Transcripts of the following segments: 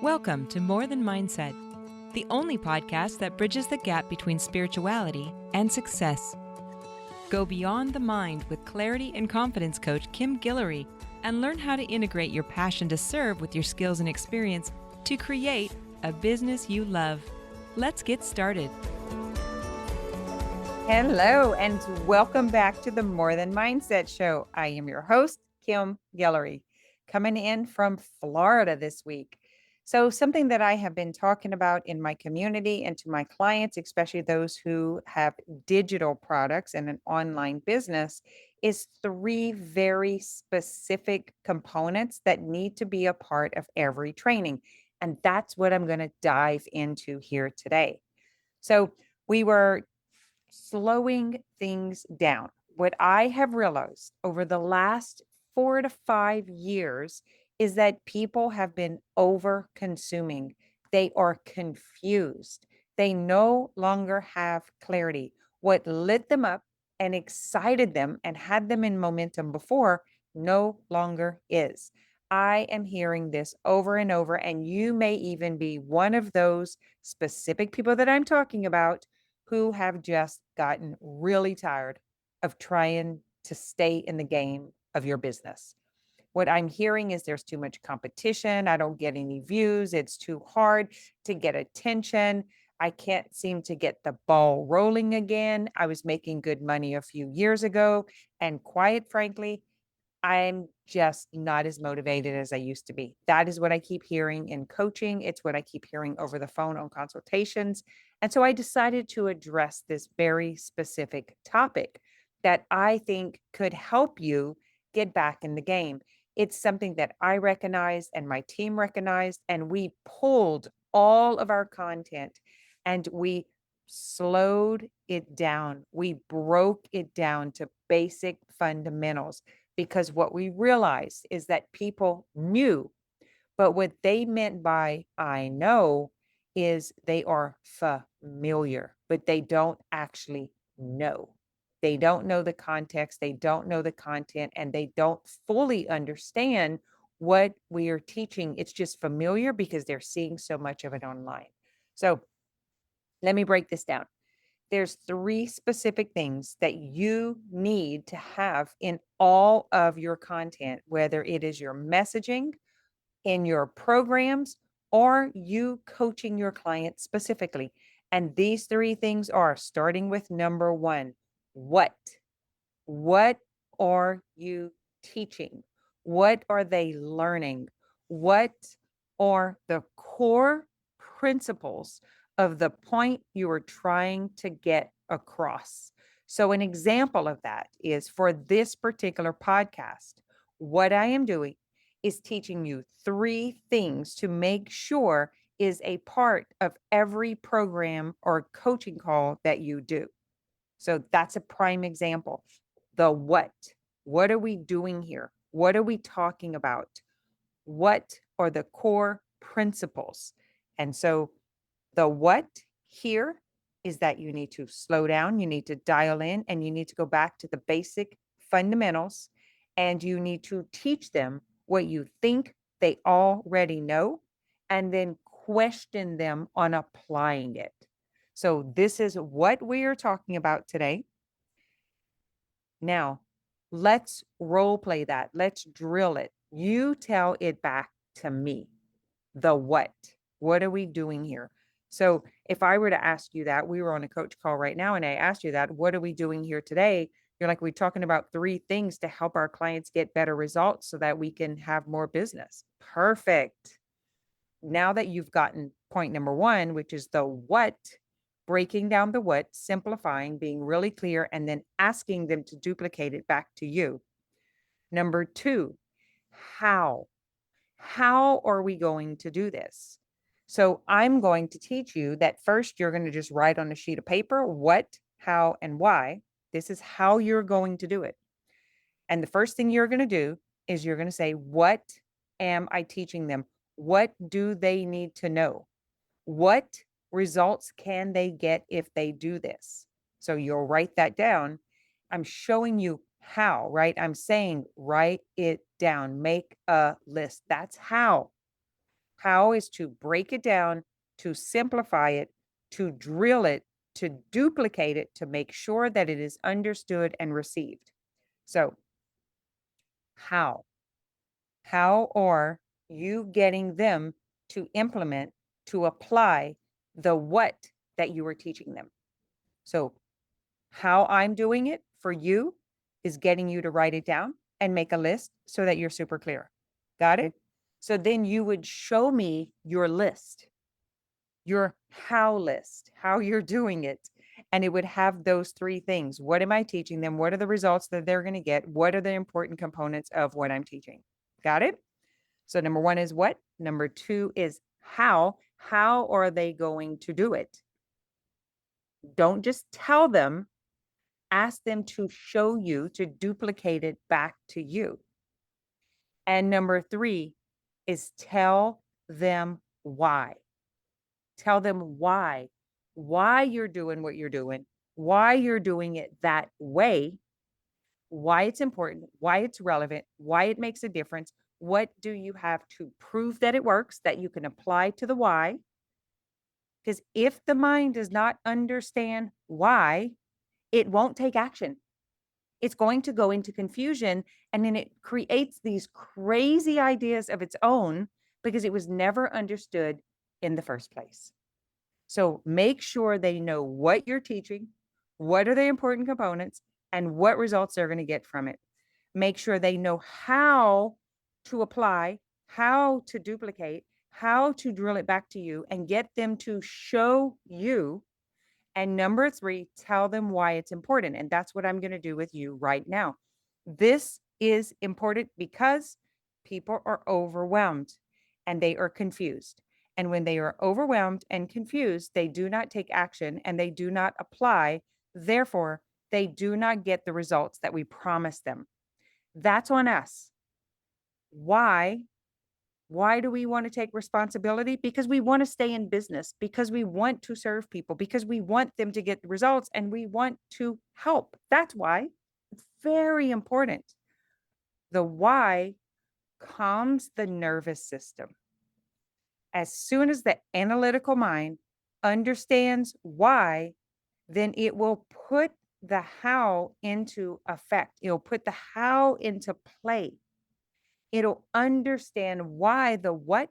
Welcome to More Than Mindset, the only podcast that bridges the gap between spirituality and success. Go beyond the mind with clarity and confidence coach Kim Guillory and learn how to integrate your passion to serve with your skills and experience to create a business you love. Let's get started. Hello, and welcome back to the More Than Mindset Show. I am your host, Kim Guillory, coming in from Florida this week. So, something that I have been talking about in my community and to my clients, especially those who have digital products and an online business, is three very specific components that need to be a part of every training. And that's what I'm going to dive into here today. So, we were slowing things down. What I have realized over the last 4 to 5 years is that people have been over consuming. They are confused. They no longer have clarity. What lit them up and excited them and had them in momentum before no longer is. I am hearing this over and over, and you may even be one of those specific people that I'm talking about who have just gotten really tired of trying to stay in the game of your business. What I'm hearing is there's too much competition. I don't get any views. It's too hard to get attention. I can't seem to get the ball rolling again. I was making good money a few years ago. And quite frankly, I'm just not as motivated as I used to be. That is what I keep hearing in coaching. It's what I keep hearing over the phone on consultations. And so I decided to address this very specific topic that I think could help you get back in the game. It's something that I recognized and my team recognized, and we pulled all of our content and we slowed it down. We broke it down to basic fundamentals because what we realized is that people knew, but what they meant by I know is they are familiar, but they don't actually know. They don't know the context, they don't know the content, and they don't fully understand what we are teaching. It's just familiar because they're seeing so much of it online. So let me break this down. There's three specific things that you need to have in all of your content, whether it is your messaging, in your programs, or you coaching your clients specifically. And these three things are starting with number one, what? What are you teaching? What are they learning? What are the core principles of the point you are trying to get across? So, an example of that is for this particular podcast, what I am doing is teaching you three things to make sure is a part of every program or coaching call that you do. So that's a prime example. The what? What are we doing here? What are we talking about? What are the core principles? And so the what here is that you need to slow down, you need to dial in, and you need to go back to the basic fundamentals, and you need to teach them what you think they already know, and then question them on applying it. So, this is what we are talking about today. Now, let's role play that. Let's drill it. You tell it back to me. The what? What are we doing here? So, if I were to ask you that, we were on a coach call right now, and I asked you that, what are we doing here today? You're like, we're talking about three things to help our clients get better results so that we can have more business. Perfect. Now that you've gotten point number one, which is the what, breaking down the what, simplifying, being really clear, and then asking them to duplicate it back to you. Number two, how? How are we going to do this? So I'm going to teach you that first, you're going to just write on a sheet of paper what, how, and why. This is how you're going to do it. And the first thing you're going to do is you're going to say, what am I teaching them? What do they need to know? What results can they get if they do this? So you'll write that down. I'm showing you how, right? I'm saying, write it down, make a list. That's how. How is to break it down, to simplify it, to drill it, to duplicate it, to make sure that it is understood and received. So, how? How are you getting them to implement, to apply the what that you are teaching them? So, how I'm doing it for you is getting you to write it down and make a list so that you're super clear. Got it? So then you would show me your list, your how list, how you're doing it. And it would have those three things. What am I teaching them? What are the results that they're going to get? What are the important components of what I'm teaching? Got it? So number one is what? Number two is how. How are they going to do it? Don't just tell them, ask them to show you, to duplicate it back to you. And number three is tell them why. Tell them why you're doing what you're doing, why you're doing it that way, why it's important, why it's relevant, why it makes a difference. What do you have to prove that it works, that you can apply to the why? Because if the mind does not understand why, it won't take action. It's going to go into confusion and then it creates these crazy ideas of its own because it was never understood in the first place. So make sure they know what you're teaching, what are the important components, and what results they're going to get from it. Make sure they know how to apply, how to duplicate, how to drill it back to you, and get them to show you. And number three, tell them why it's important. And that's what I'm going to do with you right now. This is important because people are overwhelmed and they are confused. And when they are overwhelmed and confused, they do not take action and they do not apply. Therefore, they do not get the results that we promised them. That's on us. Why? Why do we want to take responsibility? Because we want to stay in business, because we want to serve people, because we want them to get the results and we want to help. That's why it's very important. The why calms the nervous system. As soon as the analytical mind understands why, then it will put the how into effect. It'll put the how into play. It'll understand why the what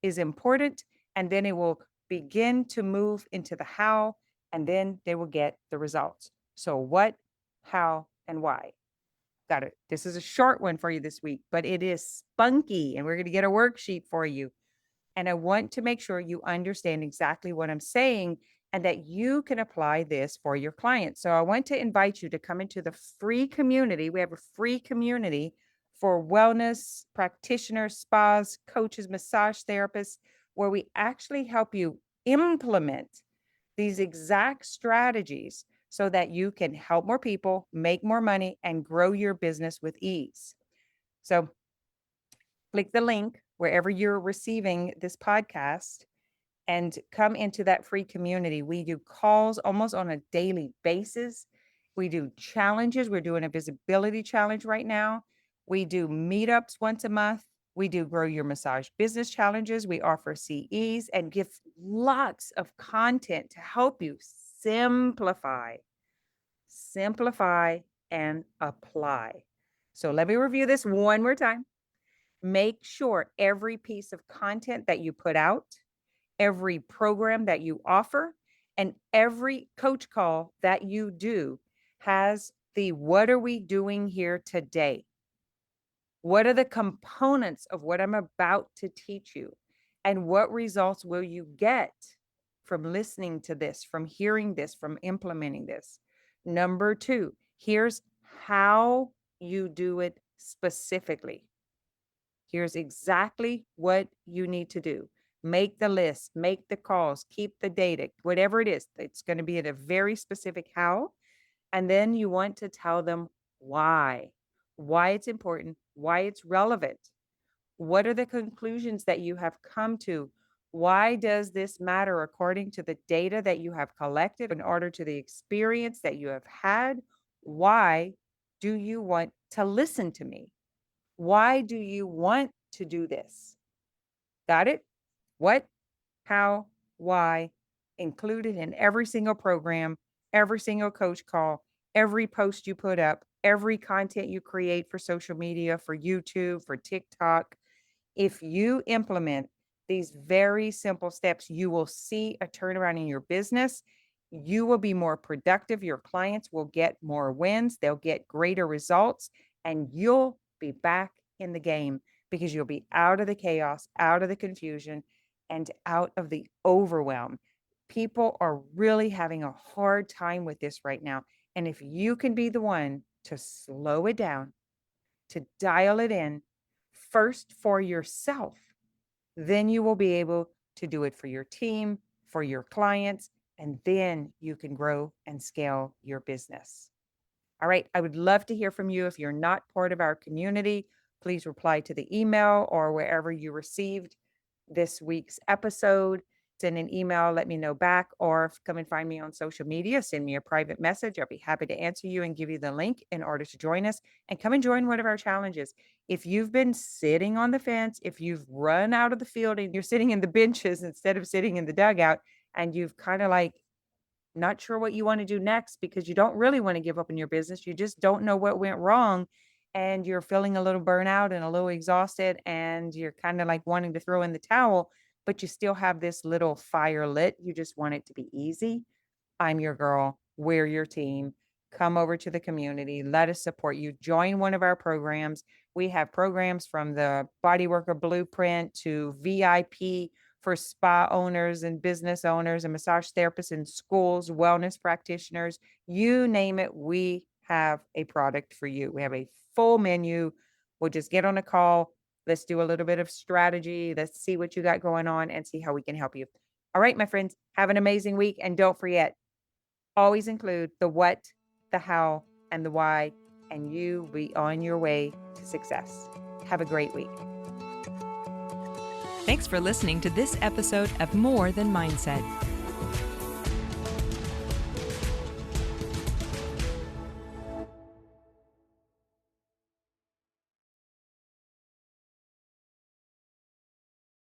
is important, and then it will begin to move into the how, and then they will get the results. So, what, how, and why. Got it. This is a short one for you this week, but it is spunky, and we're going to get a worksheet for you. And I want to make sure you understand exactly what I'm saying and that you can apply this for your clients. So I want to invite you to come into the free community. We have a free community for wellness practitioners, spas, coaches, massage therapists, where we actually help you implement these exact strategies so that you can help more people, make more money, and grow your business with ease. So click the link wherever you're receiving this podcast and come into that free community. We do calls almost on a daily basis. We do challenges. We're doing a visibility challenge right now. We do meetups once a month. We do grow your massage business challenges. We offer CEs and give lots of content to help you simplify, and apply. So let me review this one more time. Make sure every piece of content that you put out, every program that you offer, and every coach call that you do has the what are we doing here today? What are the components of what I'm about to teach you? And what results will you get from listening to this, from hearing this, from implementing this? Number two, here's how you do it specifically. Here's exactly what you need to do. Make the list, make the calls, keep the data, whatever it is. It's going to be at a very specific how. And then you want to tell them why it's important, why it's relevant. What are the conclusions that you have come to? Why does this matter according to the data that you have collected in order to the experience that you have had? Why do you want to listen to me? Why do you want to do this? Got it? What, how, why, included in every single program, every single coach call, every post you put up, every content you create for social media, for YouTube, for TikTok. If you implement these very simple steps, you will see a turnaround in your business. You will be more productive. Your clients will get more wins. They'll get greater results, and you'll be back in the game because you'll be out of the chaos, out of the confusion, and out of the overwhelm. People are really having a hard time with this right now. And if you can be the one to slow it down, to dial it in first for yourself, then you will be able to do it for your team, for your clients, and then you can grow and scale your business. All right. I would love to hear from you. If you're not part of our community, please reply to the email or wherever you received this week's episode. Send an email, let me know back, or come and find me on social media. Send me a private message. I'll be happy to answer you and give you the link in order to join us and come and join one of our challenges. If you've been sitting on the fence, if you've run out of the field and you're sitting in the benches instead of sitting in the dugout, and you've kind of like not sure what you want to do next because you don't really want to give up in your business. You just don't know what went wrong. And you're feeling a little burnout and a little exhausted, and you're kind of like wanting to throw in the towel, but you still have this little fire lit. You just want it to be easy. I'm your girl. We're your team. Come over to the community. Let us support you. Join one of our programs. We have programs from the Bodyworker Blueprint to VIP for spa owners and business owners and massage therapists in schools, wellness practitioners, you name it. We have a product for you. We have a full menu. We'll just get on a call. Let's do a little bit of strategy. Let's see what you got going on and see how we can help you. All right, my friends, have an amazing week. And don't forget, always include the what, the how, and the why, and you be on your way to success. Have a great week. Thanks for listening to this episode of More Than Mindset.